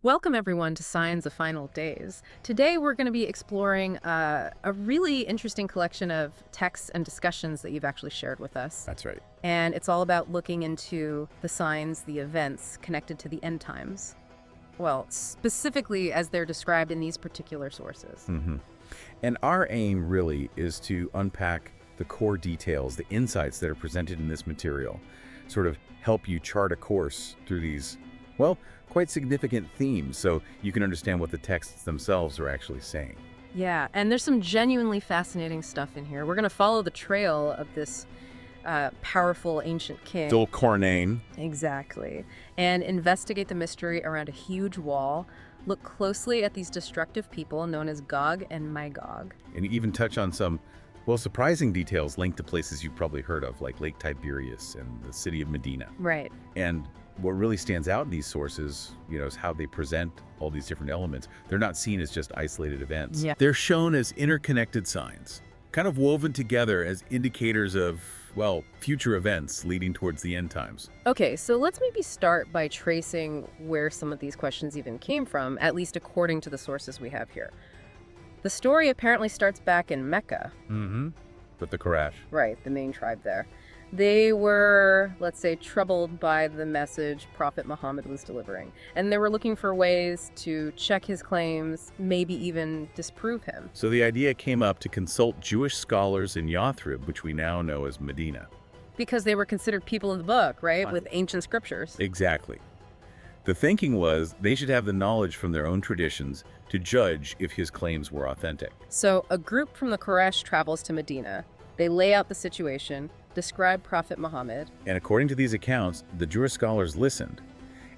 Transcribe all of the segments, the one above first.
Welcome everyone to Signs of Final Days. Today we're going to be exploring a really interesting collection of texts and discussions that you've actually shared with us. That's right. And it's all about looking into the signs, the events connected to the end times. Well, specifically as they're described in these particular sources. And our aim really is to unpack the core details, the insights that are presented in this material, sort of help you chart a course through these, well, quite significant themes so you can understand what the texts themselves are actually saying. Yeah, and there's some genuinely fascinating stuff in here. We're going to follow the trail of this powerful ancient king. Dhul-Qarnayn. Exactly. And investigate the mystery around a huge wall. Look closely at these destructive people known as Gog and Magog. And even touch on some, well, surprising details linked to places you've probably heard of, like Lake Tiberias and the city of Medina. Right. And what really stands out in these sources, is how they present all these different elements. They're not seen as just isolated events. Yeah. They're shown as interconnected signs, kind of woven together as indicators of, well, future events leading towards the end times. Okay, so let's maybe start by tracing where some of these questions even came from, at least according to the sources we have here. The story apparently starts back in Mecca. With the Quraysh. Right, the main tribe there. They were, let's say, troubled by the message Prophet Muhammad was delivering. And they were looking for ways to check his claims, maybe even disprove him. So the idea came up to consult Jewish scholars in Yathrib, which we now know as Medina. Because they were considered people of the book, right? With ancient scriptures. Exactly. The thinking was they should have the knowledge from their own traditions to judge if his claims were authentic. So a group from the Quraysh travels to Medina. They lay out the situation, describe Prophet Muhammad. And according to these accounts, the Jewish scholars listened,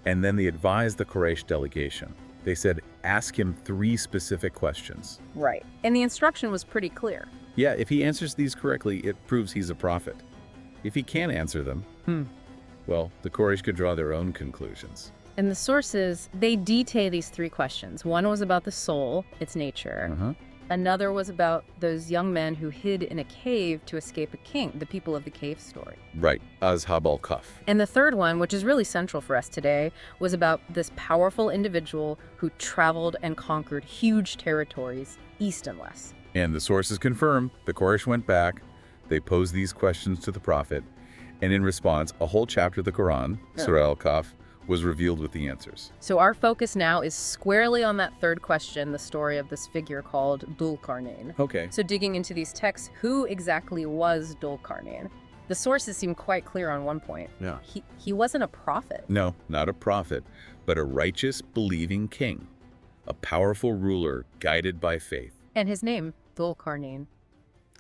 and then they advised the Quraysh delegation. They said, ask him 3 specific questions. Right. And the instruction was pretty clear. Yeah, if he answers these correctly, it proves he's a prophet. If he can't answer them, well, the Quraysh could draw their own conclusions. And the sources, they detail these 3 questions. One was about the soul, its nature. Another was about those young men who hid in a cave to escape a king, the people of the cave story. Right, Ashab al-Kahf. And the third one, which is really central for us today, was about this powerful individual who traveled and conquered huge territories, east and west. And the sources confirm the Quraysh went back, they posed these questions to the prophet, and in response, a whole chapter of the Quran, Surah al-Kahf, was revealed with the answers. So our focus now is squarely on that third question, the story of this figure called Dhul-Qarnayn. Okay. So digging into these texts, who exactly was Dhul-Qarnayn? The sources seem quite clear on one point. Yeah. He wasn't a prophet. No, not a prophet, but a righteous, believing king, a powerful ruler guided by faith. And his name, Dhul-Qarnayn.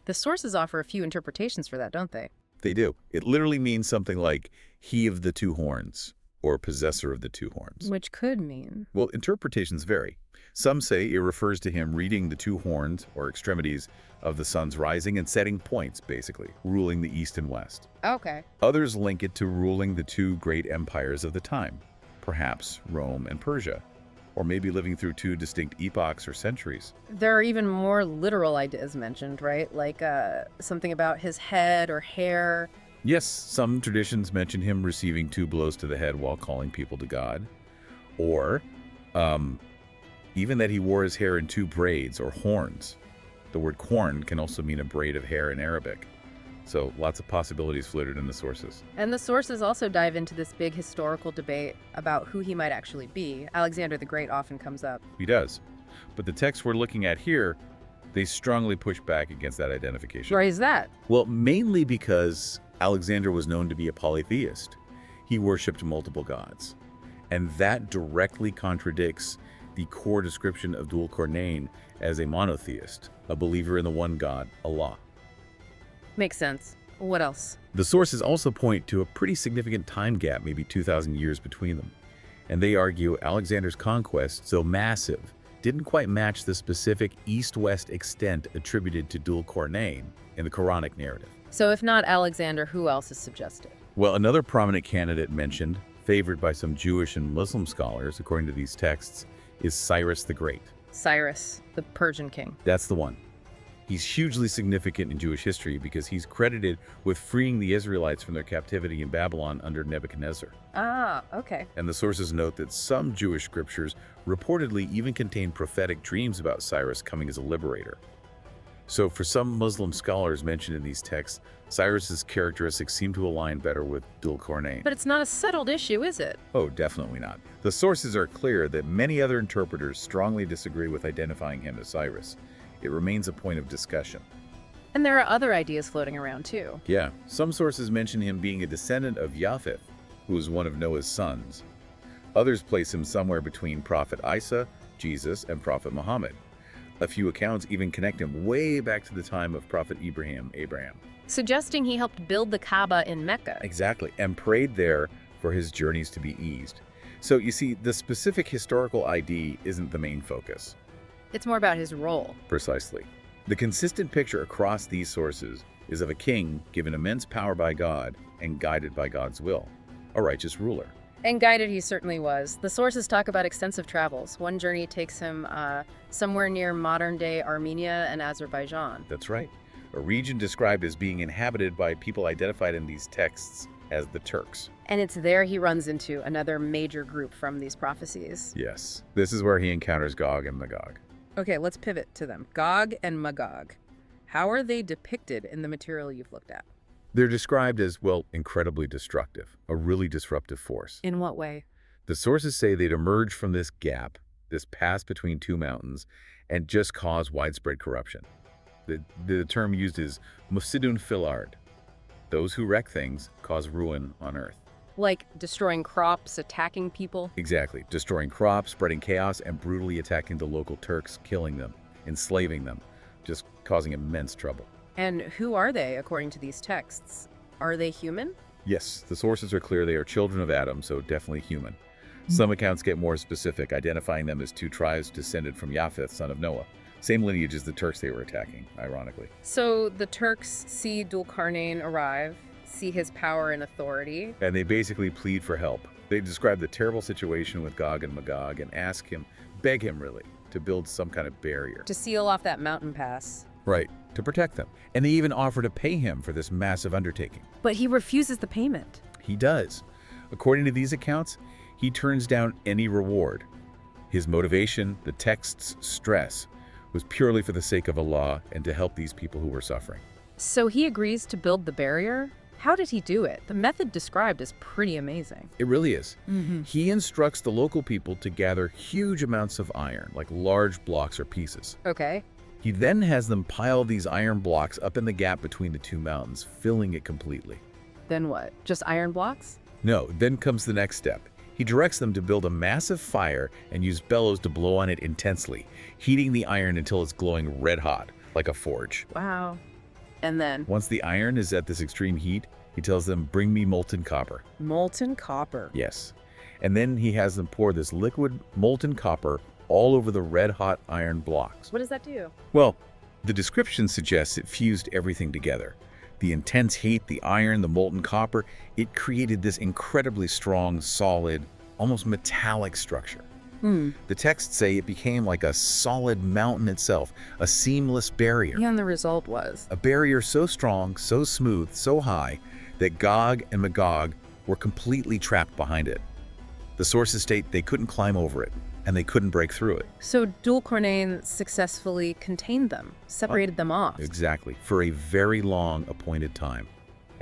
The sources offer a few interpretations for that, don't they? They do. It literally means something like he of the 2 horns, or possessor of the 2 horns. Which could mean? Well, interpretations vary. Some say it refers to him reading the 2 horns, or extremities, of the sun's rising and setting points, basically, ruling the east and west. Okay. Others link it to ruling the 2 great empires of the time, perhaps Rome and Persia, or maybe living through 2 distinct epochs or centuries. There are even more literal ideas mentioned, right? Like something about his head or hair. Yes, some traditions mention him receiving 2 blows to the head while calling people to God. Or even that he wore his hair in 2 braids or horns. The word corn can also mean a braid of hair in Arabic. So lots of possibilities floated in the sources. And the sources also dive into this big historical debate about who he might actually be. Alexander the Great often comes up. He does. But the texts we're looking at here, they strongly push back against that identification. Why is that? Well, mainly because Alexander was known to be a polytheist. He worshipped multiple gods. And that directly contradicts the core description of Dhul-Qarnayn as a monotheist, a believer in the one God, Allah. Makes sense. What else? The sources also point to a pretty significant time gap, maybe 2,000 years between them. And they argue Alexander's conquest, so massive, didn't quite match the specific east-west extent attributed to Dhul-Qarnayn in the Quranic narrative. So if not Alexander, who else is suggested? Well, another prominent candidate mentioned, favored by some Jewish and Muslim scholars, according to these texts, is Cyrus the Great. Cyrus, the Persian king. That's the one. He's hugely significant in Jewish history because he's credited with freeing the Israelites from their captivity in Babylon under Nebuchadnezzar. Ah, okay. And the sources note that some Jewish scriptures reportedly even contain prophetic dreams about Cyrus coming as a liberator. So for some Muslim scholars mentioned in these texts, Cyrus's characteristics seem to align better with Dhul-Qarnayn. But it's not a settled issue, is it? Oh, definitely not. The sources are clear that many other interpreters strongly disagree with identifying him as Cyrus. It remains a point of discussion. And there are other ideas floating around, too. Yeah, some sources mention him being a descendant of Japheth, who was one of Noah's sons. Others place him somewhere between Prophet Isa, Jesus, and Prophet Muhammad. A few accounts even connect him way back to the time of Prophet Abraham. Suggesting he helped build the Kaaba in Mecca. Exactly, and prayed there for his journeys to be eased. So you see, the specific historical ID isn't the main focus. It's more about his role. Precisely. The consistent picture across these sources is of a king given immense power by God and guided by God's will, a righteous ruler. And guided he certainly was. The sources talk about extensive travels. One journey takes him somewhere near modern-day Armenia and Azerbaijan. That's right. A region described as being inhabited by people identified in these texts as the Turks. And it's there he runs into another major group from these prophecies. Yes. This is where he encounters Gog and Magog. Okay, let's pivot to them. Gog and Magog. How are they depicted in the material you've looked at? They're described as, well, incredibly destructive, a really disruptive force. In what way? The sources say they'd emerge from this gap, this pass between two mountains, and just cause widespread corruption. The term used is mufsidun fil ard. Those who wreck things cause ruin on earth. Like destroying crops, attacking people? Exactly. Destroying crops, spreading chaos, and brutally attacking the local Turks, killing them, enslaving them, just causing immense trouble. And who are they, according to these texts? Are they human? Yes, the sources are clear. They are children of Adam, so definitely human. Some accounts get more specific, identifying them as two tribes descended from Japheth, son of Noah. Same lineage as the Turks they were attacking, ironically. So the Turks see Dhul-Qarnayn arrive, see his power and authority. And they basically plead for help. They describe the terrible situation with Gog and Magog and ask him, beg him really, to build some kind of barrier. To seal off that mountain pass. Right, to protect them. And they even offer to pay him for this massive undertaking. But he refuses the payment. He does. According to these accounts, he turns down any reward. His motivation, the texts stress, was purely for the sake of Allah and to help these people who were suffering. So he agrees to build the barrier? How did he do it? The method described is pretty amazing. It really is. He instructs the local people to gather huge amounts of iron, like large blocks or pieces. Okay. He then has them pile these iron blocks up in the gap between the two mountains, filling it completely. Then what? Just iron blocks? No, then comes the next step. He directs them to build a massive fire and use bellows to blow on it intensely, heating the iron until it's glowing red hot, like a forge. Wow. And then? Once the iron is at this extreme heat, he tells them, bring me molten copper. Molten copper? Yes. And then he has them pour this liquid molten copper all over the red-hot iron blocks. What does that do? Well, the description suggests it fused everything together. The intense heat, the iron, the molten copper, it created this incredibly strong, solid, almost metallic structure. The texts say it became like a solid mountain itself, a seamless barrier. And the result was? A barrier so strong, so smooth, so high, that Gog and Magog were completely trapped behind it. The sources state they couldn't climb over it, and they couldn't break through it. So Dhul-Qarnayn successfully contained them, separated them off. Exactly, for a very long appointed time.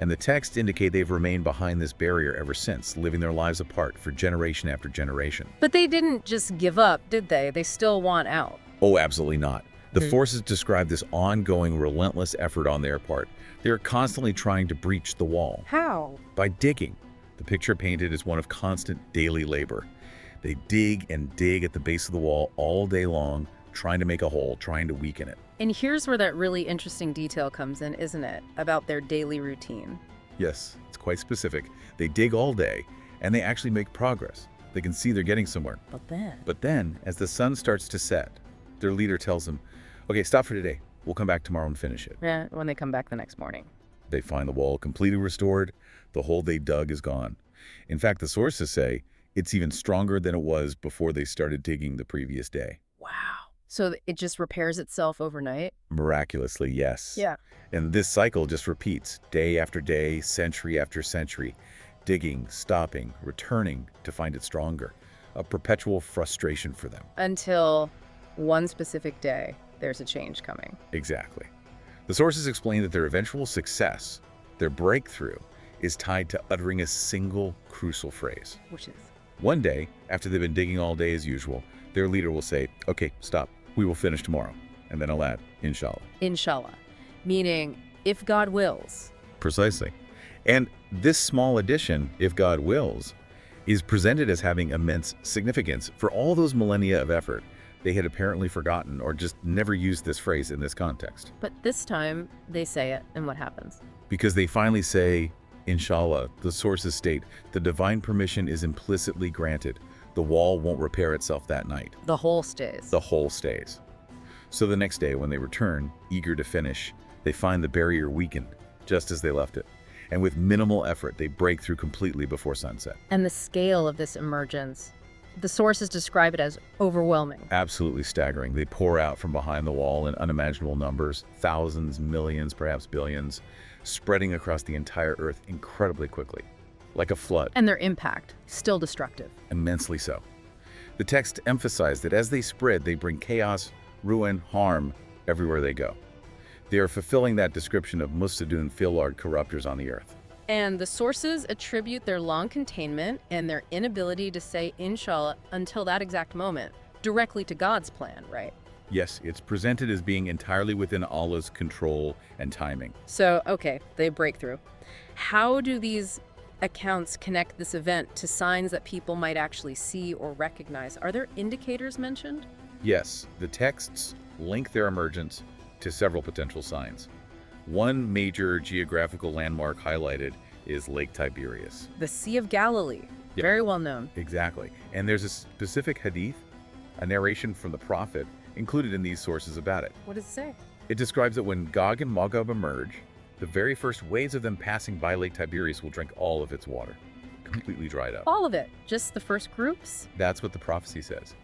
And the texts indicate they've remained behind this barrier ever since, living their lives apart for generation after generation. But they didn't just give up, did they? They still want out. Oh, absolutely not. The forces describe this ongoing, relentless effort on their part. They are constantly trying to breach the wall. How? By digging. The picture painted is one of constant daily labor. They dig and dig at the base of the wall all day long, trying to make a hole, trying to weaken it. And here's where that really interesting detail comes in, isn't it? About their daily routine. Yes, it's quite specific. They dig all day, and they actually make progress. They can see they're getting somewhere. But then, as the sun starts to set, their leader tells them, okay, stop for today. We'll come back tomorrow and finish it. Yeah, when they come back the next morning. They find the wall completely restored. The hole they dug is gone. In fact, the sources say it's even stronger than it was before they started digging the previous day. Wow. So it just repairs itself overnight? Miraculously, yes. Yeah. And this cycle just repeats day after day, century after century, digging, stopping, returning to find it stronger. A perpetual frustration for them. Until one specific day, there's a change coming. Exactly. The sources explain that their eventual success, their breakthrough, is tied to uttering a single crucial phrase. Which is? One day, after they've been digging all day as usual, their leader will say, "Okay, stop. We will finish tomorrow." And then he'll add, "Inshallah." Inshallah. Meaning, if God wills. Precisely. And this small addition, "if God wills," is presented as having immense significance for all those millennia of effort. They had apparently forgotten or just never used this phrase in this context. But this time, they say it, and what happens? Because they finally say, "Inshallah," the sources state, the divine permission is implicitly granted. The wall won't repair itself that night. The whole stays. The whole stays. So the next day, when they return, eager to finish, they find the barrier weakened, just as they left it. And with minimal effort, they break through completely before sunset. And the scale of this emergence, the sources describe it as overwhelming. Absolutely staggering. They pour out from behind the wall in unimaginable numbers, thousands, millions, perhaps billions, spreading across the entire earth incredibly quickly, like a flood. And their impact, still destructive. Immensely so. The text emphasized that as they spread, they bring chaos, ruin, harm everywhere they go. They are fulfilling that description of Mustadun Filard corruptors on the earth. And the sources attribute their long containment and their inability to say inshallah until that exact moment directly to God's plan, right? Yes, it's presented as being entirely within Allah's control and timing. So, okay, they break through. How do these accounts connect this event to signs that people might actually see or recognize? Are there indicators mentioned? Yes, the texts link their emergence to several potential signs. One major geographical landmark highlighted is Lake Tiberias. The Sea of Galilee, Yep. very well known. Exactly. And there's a specific hadith, a narration from the prophet, included in these sources about it. What does it say? It describes that when Gog and Magog emerge, the very first waves of them passing by Lake Tiberias will drink all of its water, completely dried up. All of it, just the first groups? That's what the prophecy says.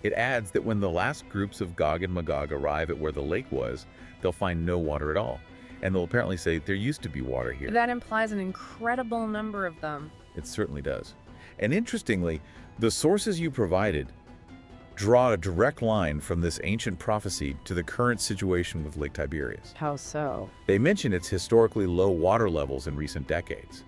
It adds that when the last groups of Gog and Magog arrive at where the lake was, they'll find no water at all. And they'll apparently say, there used to be water here. That implies an incredible number of them. It certainly does. And interestingly, the sources you provided draw a direct line from this ancient prophecy to the current situation with Lake Tiberias. How so? They mention its historically low water levels in recent decades.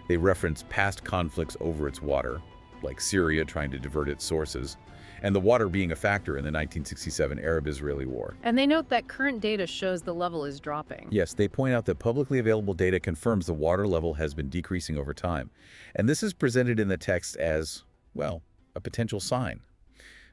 They reference past conflicts over its water, like Syria trying to divert its sources, and the water being a factor in the 1967 Arab-Israeli War. And they note that current data shows the level is dropping. Yes, they point out that publicly available data confirms the water level has been decreasing over time. And this is presented in the text as, well, a potential sign,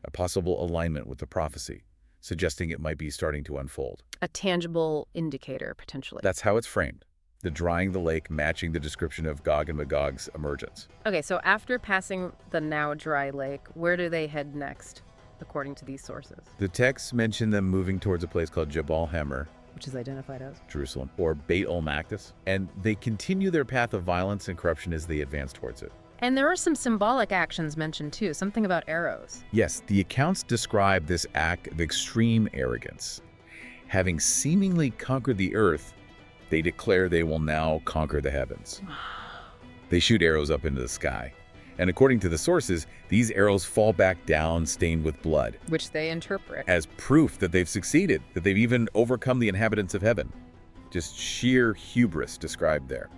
a possible alignment with the prophecy, suggesting it might be starting to unfold. A tangible indicator, potentially. That's how it's framed. The drying the lake matching the description of Gog and Magog's emergence. Okay, so after passing the now dry lake, where do they head next, according to these sources? The texts mention them moving towards a place called Jabal Hammer, Which is identified as? Jerusalem, or Beit al-Maqdis, and they continue their path of violence and corruption as they advance towards it. And there are some symbolic actions mentioned too, something about arrows. Yes, the accounts describe this act of extreme arrogance. Having seemingly conquered the earth, they declare they will now conquer the heavens. They shoot arrows up into the sky. And according to the sources, these arrows fall back down stained with blood. Which they interpret As proof that they've succeeded, that they've even overcome the inhabitants of heaven. Just sheer hubris described there.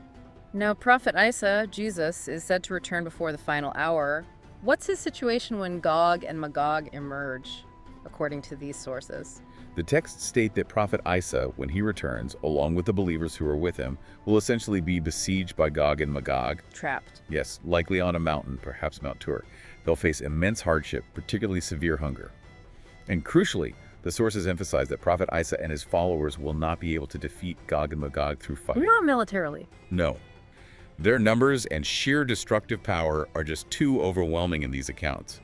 Now, Prophet Isa, Jesus, is said to return before the final hour. What's his situation when Gog and Magog emerge, according to these sources? The texts state that Prophet Isa, when he returns, along with the believers who are with him, will essentially be besieged by Gog and Magog. Trapped. Yes, likely on a mountain, perhaps Mount Tur. They'll face immense hardship, particularly severe hunger. And crucially, the sources emphasize that Prophet Isa and his followers will not be able to defeat Gog and Magog through fighting. Not militarily. No. Their numbers and sheer destructive power are just too overwhelming in these accounts.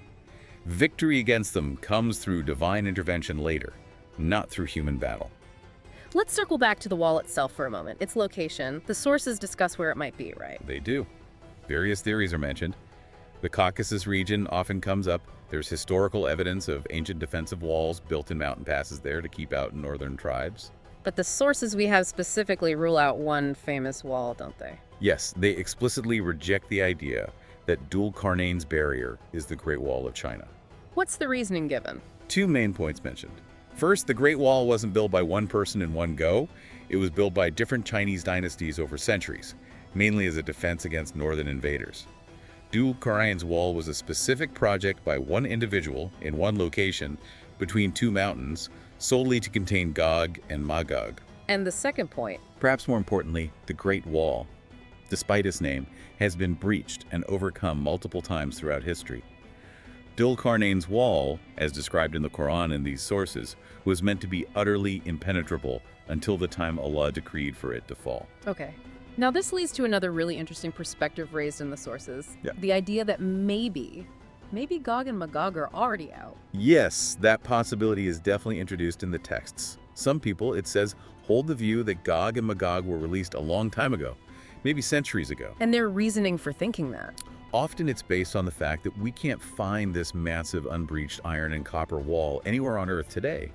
Victory against them comes through divine intervention later, not through human battle. Let's circle back to the wall itself for a moment. Its location. The sources discuss where it might be, right? They do. Various theories are mentioned. The Caucasus region often comes up. There's historical evidence of ancient defensive walls built in mountain passes there to keep out northern tribes. But the sources we have specifically rule out one famous wall, don't they? Yes, they explicitly reject the idea that Dhul-Qarnayn's barrier is the Great Wall of China. What's the reasoning given? Two main points mentioned. First, the Great Wall wasn't built by one person in one go. It was built by different Chinese dynasties over centuries, mainly as a defense against northern invaders. Dhul-Qarnayn's wall was a specific project by one individual in one location between two mountains, solely to contain Gog and Magog. And the second point, Perhaps more importantly, the Great Wall, despite its name, has been breached and overcome multiple times throughout history. Dhul-Qarnayn's wall, as described in the Quran and these sources, was meant to be utterly impenetrable until the time Allah decreed for it to fall. okay. Now this leads to another really interesting perspective raised in the sources. Yeah. The idea that maybe Gog and Magog are already out. Yes, that possibility is definitely introduced in the texts. Some people, it says, hold the view that Gog and Magog were released a long time ago, maybe centuries ago. And their reasoning for thinking that. Often it's based on the fact that we can't find this massive unbreached iron and copper wall anywhere on Earth today.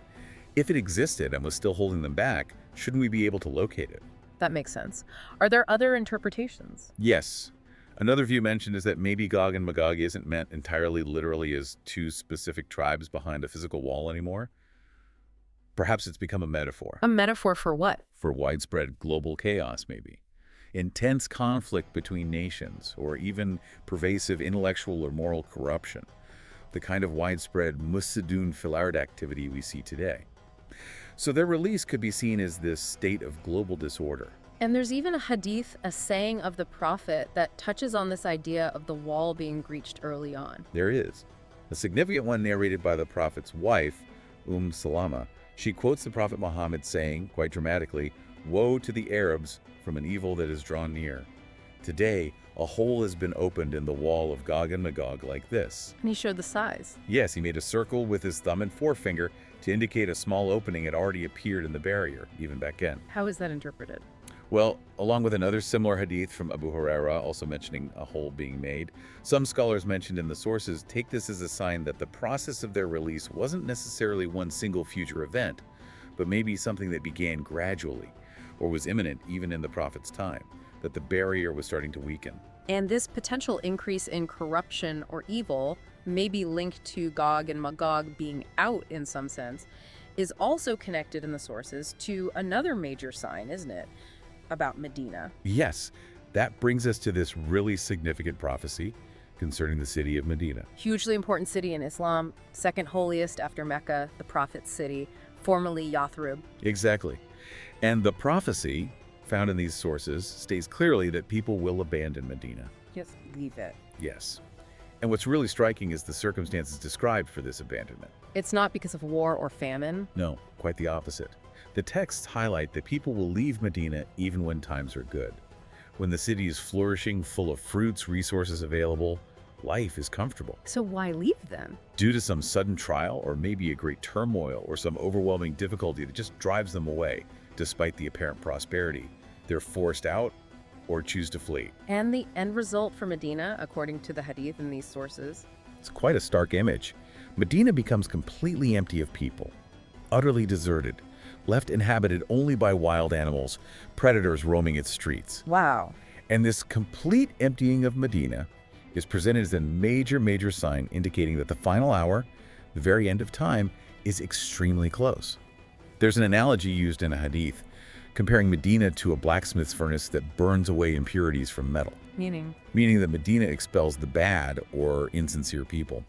If it existed and was still holding them back, shouldn't we be able to locate it? That makes sense. Are there other interpretations? Yes. Another view mentioned is that maybe Gog and Magog isn't meant entirely literally as two specific tribes behind a physical wall anymore. Perhaps it's become a metaphor. A metaphor for what? For widespread global chaos, maybe. Intense conflict between nations, or even pervasive intellectual or moral corruption. The kind of widespread Musadun filard activity we see today. So their release could be seen as this state of global disorder. And there's even a hadith, a saying of the prophet, that touches on this idea of the wall being breached early on. There is. A significant one narrated by the prophet's wife, Salama. She quotes the Prophet Muhammad saying, quite dramatically, "Woe to the Arabs from an evil that is drawn near. Today, a hole has been opened in the wall of Gog and Magog like this." And he showed the size. Yes, he made a circle with his thumb and forefinger to indicate a small opening had already appeared in the barrier, even back then. How is that interpreted? Well, along with another similar hadith from Abu Huraira, also mentioning a hole being made, some scholars mentioned in the sources take this as a sign that the process of their release wasn't necessarily one single future event, but maybe something that began gradually, or was imminent even in the prophet's time, that the barrier was starting to weaken. And this potential increase in corruption or evil, maybe linked to Gog and Magog being out in some sense, is also connected in the sources to another major sign, isn't it? About Medina. Yes, that brings us to this really significant prophecy concerning the city of Medina. Hugely important city in Islam, second holiest after Mecca, the prophet's city, formerly Yathrib. Exactly. And the prophecy found in these sources states clearly that people will abandon Medina. Just leave it. Yes. And what's really striking is the circumstances described for this abandonment. It's not because of war or famine. No, quite the opposite. The texts highlight that people will leave Medina even when times are good. When the city is flourishing, full of fruits, resources available, life is comfortable. So why leave then? Due to some sudden trial, or maybe a great turmoil, or some overwhelming difficulty that just drives them away, despite the apparent prosperity, they're forced out or choose to flee. And the end result for Medina, according to the hadith in these sources? It's quite a stark image. Medina becomes completely empty of people, utterly deserted, left inhabited only by wild animals, predators roaming its streets. Wow. And this complete emptying of Medina is presented as a major sign indicating that the final hour, the very end of time, is extremely close. There's an analogy used in a hadith comparing Medina to a blacksmith's furnace that burns away impurities from metal. Meaning Meaning that Medina expels the bad or insincere people.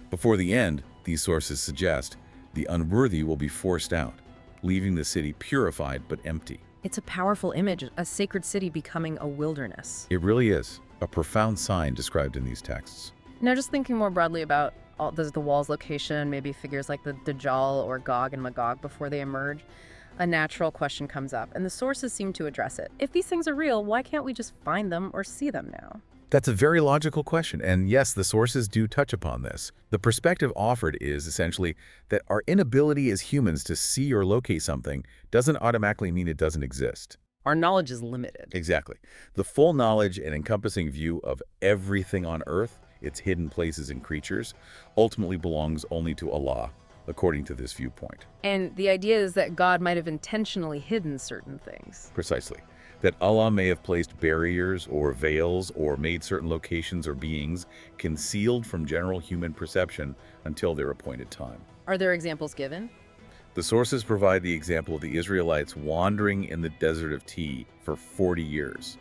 Before the end, these sources suggest, the unworthy will be forced out, leaving the city purified but empty. it's a powerful image, a sacred city becoming a wilderness. It really is a profound sign described in these texts. Now, just thinking more broadly about the wall's location, maybe figures like the Dajjal or Gog and Magog before they emerge, a natural question comes up, and the sources seem to address it. If these things are real, why can't we just find them or see them now? That's a very logical question, and yes, the sources do touch upon this. The perspective offered is essentially that our inability as humans to see or locate something doesn't automatically mean it doesn't exist. Our knowledge is limited. Exactly. The full knowledge and encompassing view of everything on Earth its hidden places and creatures, ultimately belongs only to Allah, according to this viewpoint. And the idea is that God might have intentionally hidden certain things. Precisely. That Allah may have placed barriers or veils or made certain locations or beings concealed from general human perception until their appointed time. Are there examples given? The sources provide the example of the Israelites wandering in the desert of Tih for 40 years.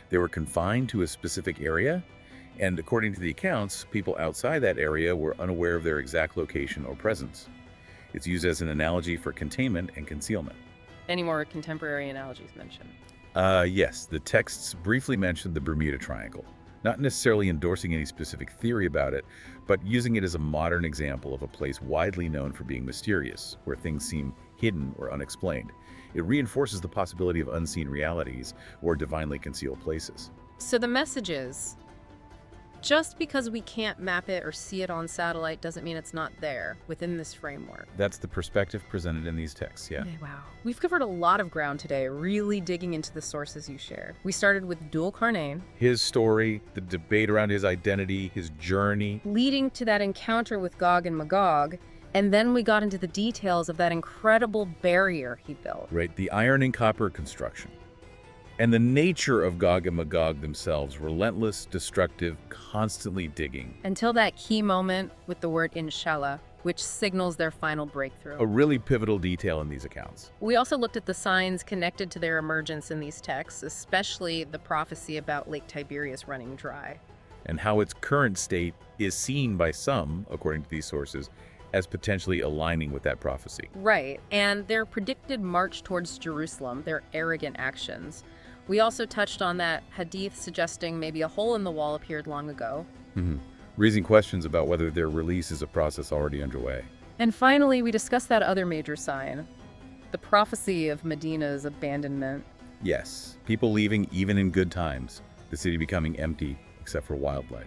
They were confined to a specific area, and according to the accounts, people outside that area were unaware of their exact location or presence. It's used as an analogy for containment and concealment. Any more contemporary analogies mentioned? Yes, the texts briefly mentioned the Bermuda Triangle, not necessarily endorsing any specific theory about it, but using it as a modern example of a place widely known for being mysterious, where things seem hidden or unexplained. It reinforces the possibility of unseen realities or divinely concealed places. So the message is, just because we can't map it or see it on satellite doesn't mean it's not there within this framework. That's the perspective presented in these texts, yeah. Okay, wow. We've covered a lot of ground today, really digging into the sources you shared. We started with Dhul-Qarnayn, His story, the debate around his identity, his journey. leading to that encounter with Gog and Magog, and then we got into the details of that incredible barrier he built. Right, the iron and copper construction. And the nature of Gog and Magog themselves, relentless, destructive, constantly digging. Until that key moment with the word inshallah, which signals their final breakthrough. A really pivotal detail in these accounts. We also looked at the signs connected to their emergence in these texts, especially the prophecy about Lake Tiberias running dry. And how its current state is seen by some, according to these sources, as potentially aligning with that prophecy. Right, and their predicted march towards Jerusalem, their arrogant actions. We also touched on that hadith suggesting maybe a hole in the wall appeared long ago. Raising questions about whether their release is a process already underway. And finally, we discussed that other major sign, the prophecy of Medina's abandonment. Yes, people leaving even in good times, the city becoming empty except for wildlife.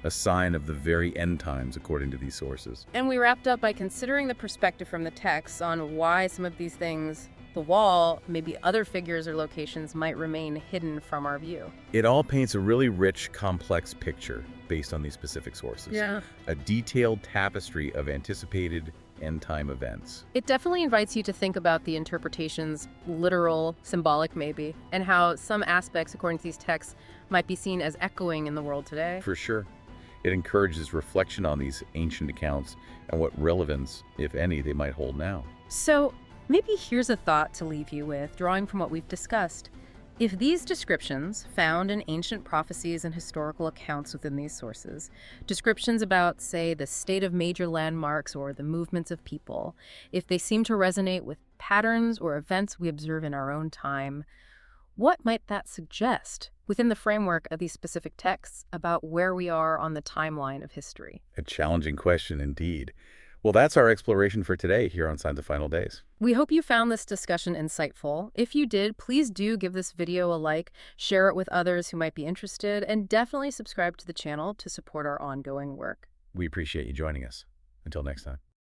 A sign of the very end times, according to these sources. And we wrapped up by considering the perspective from the text on why some of these things, the wall, maybe other figures or locations, might remain hidden from our view. It all paints a really rich, complex picture based on these specific sources. Yeah. A detailed tapestry of anticipated end-time events. It definitely invites you to think about the interpretations, literal, symbolic maybe, and how some aspects, according to these texts, might be seen as echoing in the world today. For sure. It encourages reflection on these ancient accounts and what relevance, if any, they might hold now. So, maybe here's a thought to leave you with, drawing from what we've discussed. If these descriptions, found in ancient prophecies and historical accounts within these sources, descriptions about, say, the state of major landmarks or the movements of people, if they seem to resonate with patterns or events we observe in our own time, what might that suggest within the framework of these specific texts about where we are on the timeline of history? A challenging question indeed. Well, that's our exploration for today here on Signs of Final Days. We hope you found this discussion insightful. If you did, please do give this video a like, share it with others who might be interested, and definitely subscribe to the channel to support our ongoing work. We appreciate you joining us. Until next time.